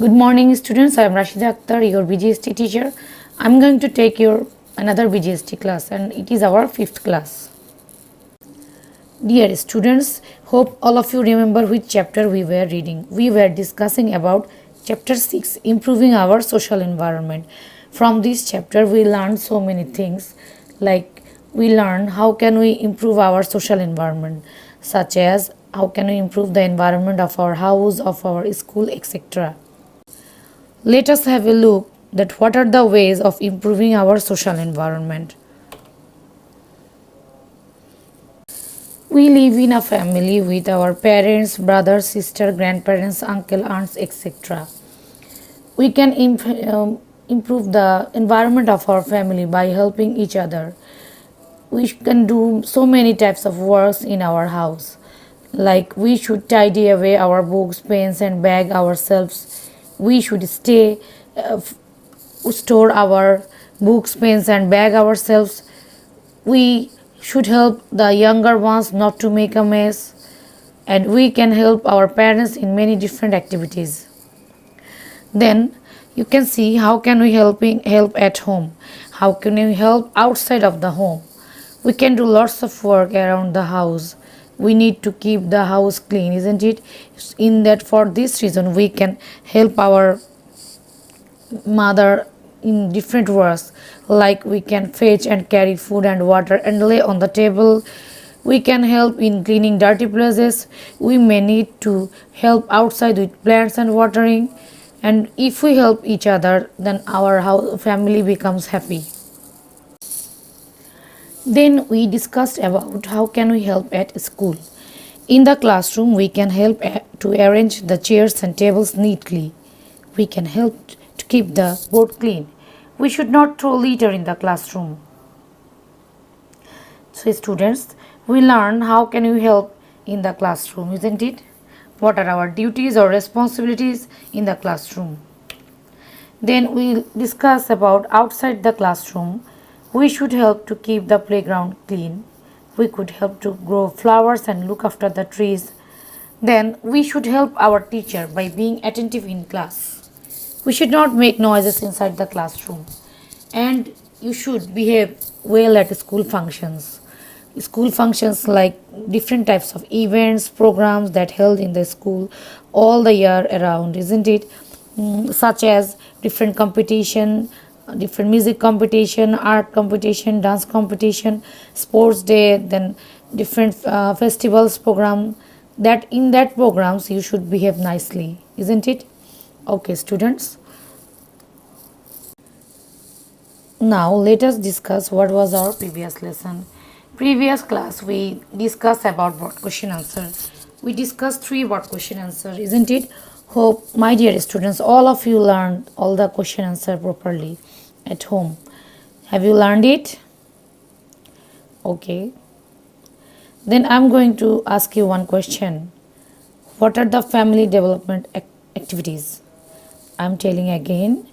Good morning, students. I am Rashida Akhtar, your BGST teacher. I am going to take your another BGST class, and it is our fifth class. Dear students, hope all of you remember which chapter we were reading. We were discussing about chapter 6, improving our social environment. From this chapter, we learned so many things, like we learned how can we improve our social environment, such as how can we improve the environment of our house, of our school, etc. Let us have a look at what are the ways of improving our social environment. We live in a family with our parents, brothers, sister, grandparents, uncle, aunts, etc. We can improve the environment of our family by helping each other. We can do so many types of works in our house, like we should tidy away our books, pens, and bag ourselves. We should store our books, pens, and bag ourselves. We should help the younger ones not to make a mess, and we can help our parents in many different activities. Then you can see how can we help at home, how can we help outside of the home. We can do lots of work around the house. We need to keep the house clean, isn't it? In that, for this reason, we can help our mother in different works, like we can fetch and carry food and water and lay on the table. We can help in cleaning dirty places. We may need to help outside with plants and watering. And if we help each other, then our family becomes happy. Then we discussed about how can we help at school. In the classroom, we can help to arrange the chairs and tables neatly. We can help to keep the board clean. We should not throw litter in the classroom. So students, we learn how can we help in the classroom, isn't it? What are our duties or responsibilities in the classroom? Then we discuss about outside the classroom. We should help to keep the playground clean. We could help to grow flowers and look after the trees. Then we should help our teacher by being attentive in class. We should not make noises inside the classroom. And you should behave well at school functions. School functions like different types of events, programs that held in the school all the year around, isn't it? Such as different competition, different music competition, art competition, dance competition, sports day, then different festivals program. That in that programs you should behave nicely, isn't it? Okay, students. Now let us discuss what was our previous lesson. Previous class we discussed about word question answer. We discussed 3 word question answer, isn't it? Hope my dear students all of you learned all the question answer properly at home. Have you learned it? Okay. Then I'm going to ask you one question. What are the family development activities? I'm telling again.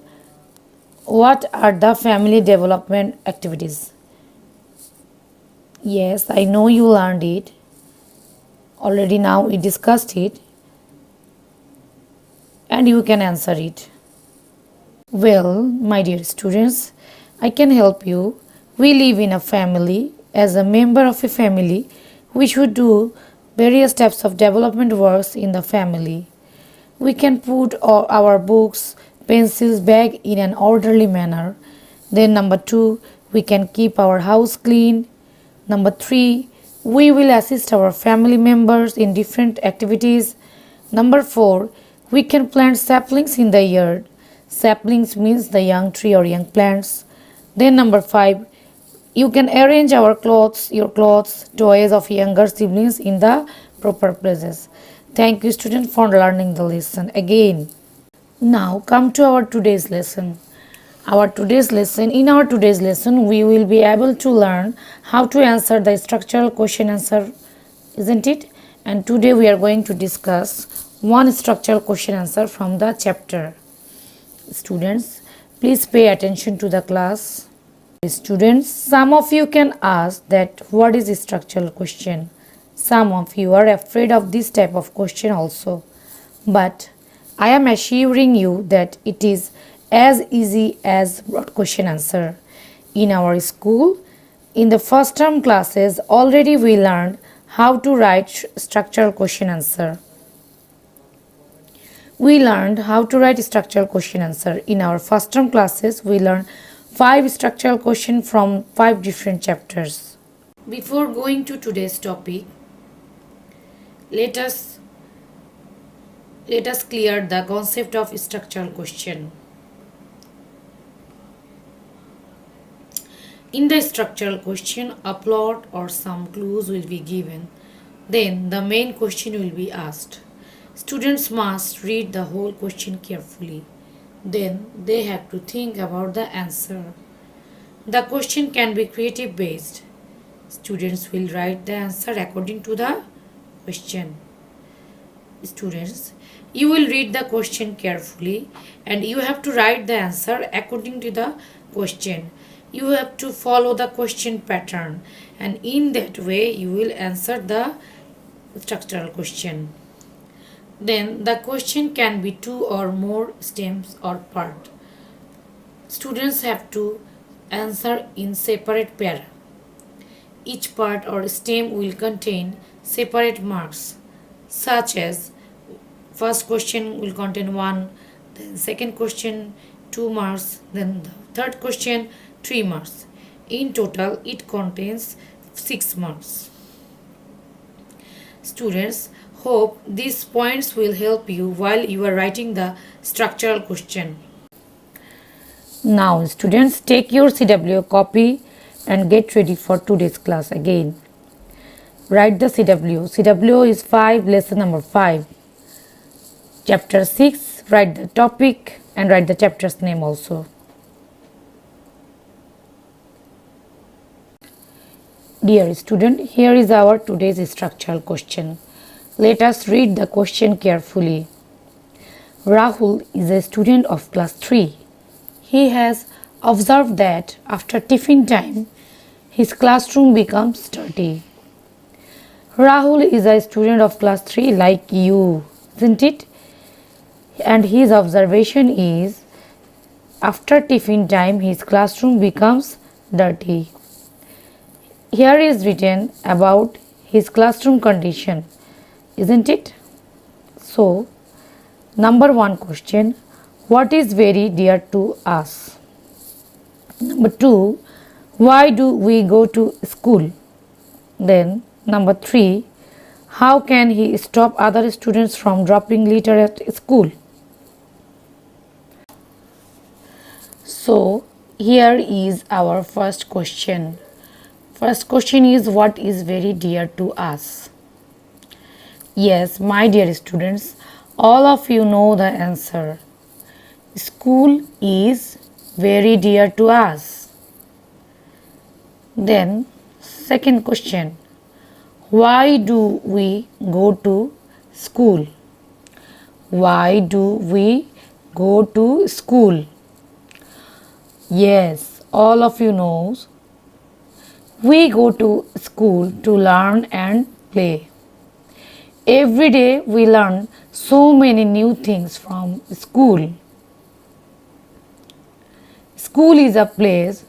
What are the family development activities? Yes, I know you learned it. Already now we discussed it. And you can answer it. Well, my dear students, I can help you. We live in a family. As a member of a family, we should do various types of development works in the family. We can put all our books, pencils, bag in an orderly manner. Then number 2, we can keep our house clean. Number 3, we will assist our family members in different activities. Number 4, we can plant saplings in the yard. Saplings means the young tree or young plants. Then number 5, you can arrange your clothes, toys of younger siblings in the proper places. Thank you students for learning the lesson again. Now come to our today's lesson. In our today's lesson, we will be able to learn how to answer the structural question answer, isn't it? And today we are going to discuss one structural question answer from the chapter. Students, please pay attention to the class. Students, some of you can ask that what is a structural question? Some of you are afraid of this type of question also. But I am assuring you that it is as easy as broad question answer. In our school, in the first term classes, already we learned how to write structural question answer. We learned how to write structural question answer. In our first term classes, we learned 5 structural questions from 5 different chapters. Before going to today's topic, let us clear the concept of structural question. In the structural question, a plot or some clues will be given. Then the main question will be asked. Students must read the whole question carefully. Then they have to think about the answer. The question can be creative based. Students will write the answer according to the question. Students, you will read the question carefully and you have to write the answer according to the question. You have to follow the question pattern, and in that way you will answer the structural question. Then the question can be 2 or more stems or part. Students have to answer in separate para. Each part or stem will contain separate marks, such as first question will contain 1, then second question 2 marks, then the third question 3 marks. In total, it contains 6 marks. Students, hope these points will help you while you are writing the structural question. Now, students, take your CW copy and get ready for today's class again. Write the CW. CW is 5, lesson number 5. Chapter 6, write the topic and write the chapter's name also. Dear student, here is our today's structural question. Let us read the question carefully. Rahul is a student of class 3. He has observed that after tiffin time, his classroom becomes dirty. Rahul is a student of class 3 like you, isn't it? And his observation is after tiffin time, his classroom becomes dirty. Here is written about his classroom condition, isn't it? So, number 1 question, what is very dear to us? Number 2, why do we go to school? Then, number 3, how can he stop other students from dropping litter at school? So, here is our first question. First question is, what is very dear to us? Yes, my dear students, all of you know the answer. School is very dear to us. Then, second question, why do we go to school? Why do we go to school? Yes, all of you knows. We go to school to learn and play. Every day we learn so many new things from school. School is a place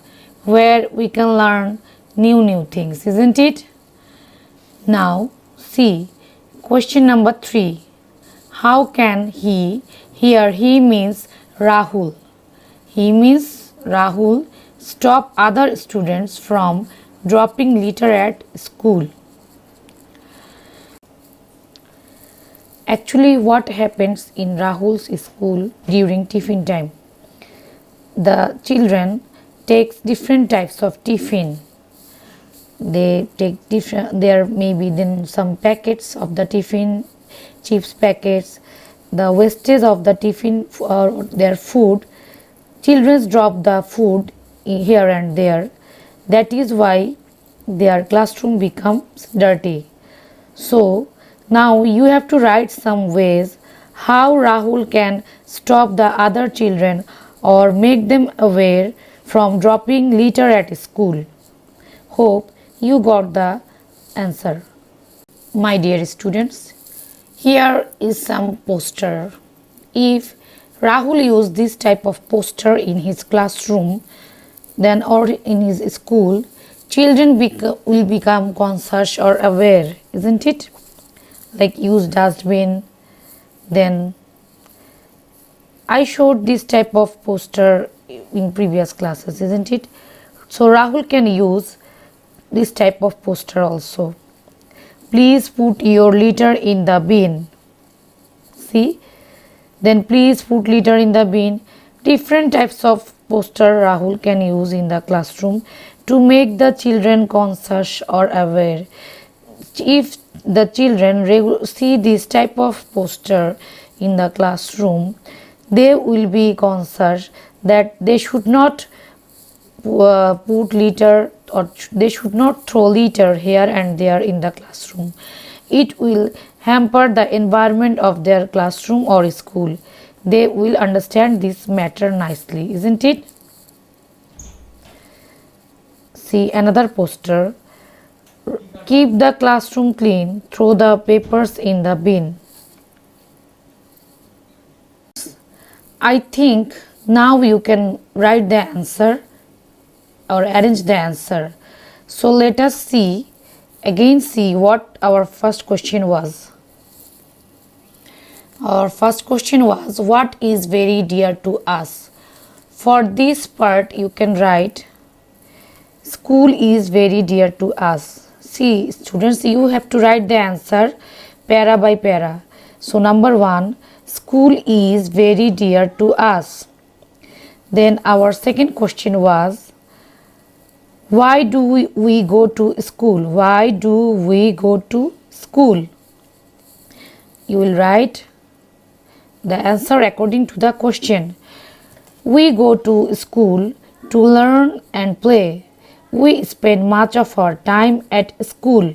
where we can learn new things, isn't it? Now, see, question number 3. How can he, here he means Rahul. He means Rahul stop other students from dropping litter at school. Actually, what happens in Rahul's school during tiffin time? The children take different types of tiffin. They take different, there may be then some packets of the tiffin, chips packets, the wastage of the tiffin or their food. Children drop the food here and there. That is why their classroom becomes dirty. So, now you have to write some ways how Rahul can stop the other children or make them aware from dropping litter at school. Hope you got the answer. My dear students, here is some poster. If Rahul used this type of poster in his classroom, then or in his school, children will become conscious or aware, isn't it? Like use dustbin. Then I showed this type of poster in previous classes, isn't it? So Rahul can use this type of poster also. Please put your litter in the bin. See? Then please put litter in the bin. Different types of poster Rahul can use in the classroom to make the children conscious or aware. If the children see this type of poster in the classroom, they will be conscious that they should not put litter or they should not throw litter here and there in the classroom. It will hamper the environment of their classroom or school. They will understand this matter nicely, isn't it? See another poster. Keep the classroom clean. Throw the papers in the bin. I think now you can write the answer or arrange the answer. So let us see what our first question was. Our first question was, what is very dear to us? For this part you can write, school is very dear to us. See students, you have to write the answer para by para. So number 1, school is very dear to us. Then our second question was, why do we go to school? Why do we go to school? You will write the answer according to the question. We go to school to learn and play. We spend much of our time at school.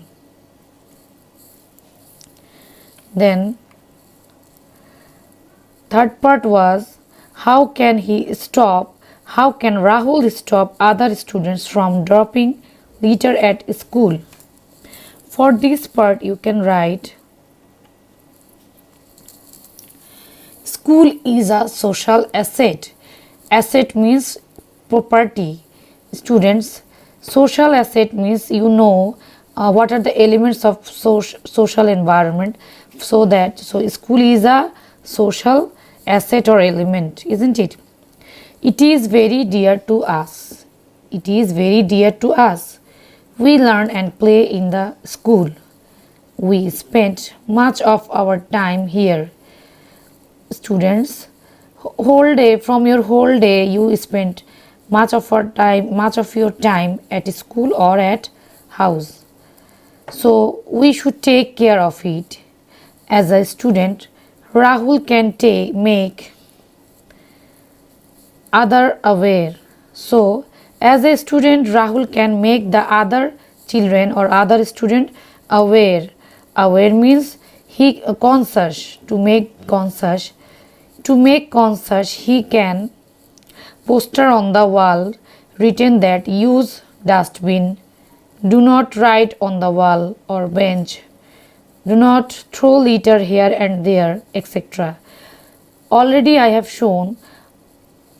Then third part was, how can Rahul stop other students from dropping litter at school? For this part you can write, school is a social asset. Asset means property. Students, social asset means what are the elements of social environment. So school is a social asset or element, isn't it? It is very dear to us. It is very dear to us. We learn and play in the school. We spend much of our time here. Students, from your whole day you spend much of your time at school or at house. So we should take care of it. As a student, Rahul can make other aware. So as a student, Rahul can make the other children or other student aware. Aware means he conscious. To make conscious, he can poster on the wall written that use dustbin, do not write on the wall or bench, do not throw litter here and there, etc. Already I have shown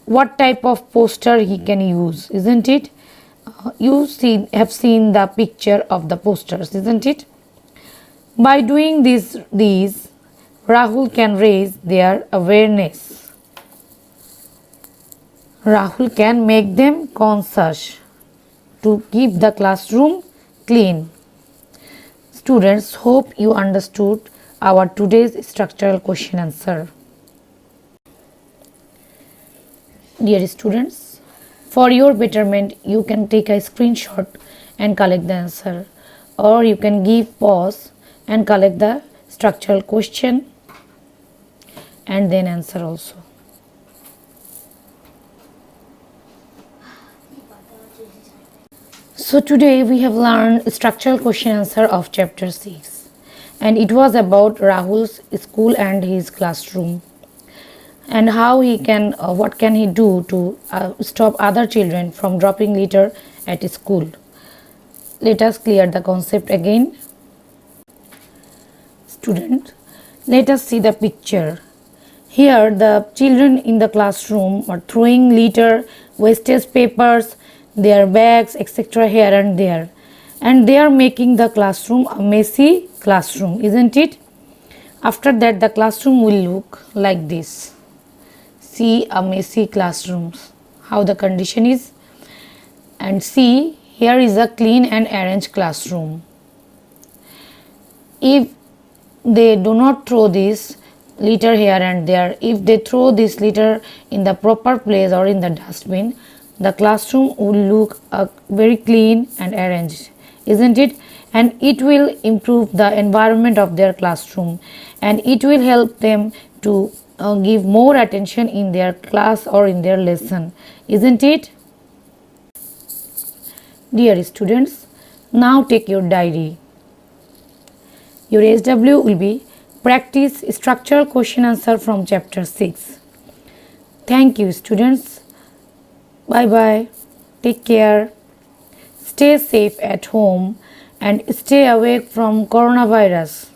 what type of poster he can use, isn't it? You have seen the picture of the posters, isn't it? By doing these Rahul can raise their awareness. Rahul can make them conscious to keep the classroom clean. Students, hope you understood our today's structural question answer. Dear students, for your betterment, you can take a screenshot and collect the answer, or you can give pause and collect the structural question and then answer also. So today we have learned structural question answer of chapter 6, and it was about Rahul's school and his classroom, and how what can he do to stop other children from dropping litter at school. Let us clear the concept again. Student, let us see the picture. Here, the children in the classroom are throwing litter, wastage papers, their bags, etc. here and there. And they are making the classroom a messy classroom, isn't it? After that, the classroom will look like this. See a messy classroom, how the condition is. And see, here is a clean and arranged classroom. If they do not throw this litter here and there, if they throw this litter in the proper place or in the dustbin, the classroom will look very clean and arranged, isn't it? And it will improve the environment of their classroom, and it will help them to give more attention in their class or in their lesson, isn't it? Dear students, now take your diary. Your SW will be practice structural question answer from chapter 6. Thank you students. Bye bye. Take care. Stay safe at home and stay away from coronavirus.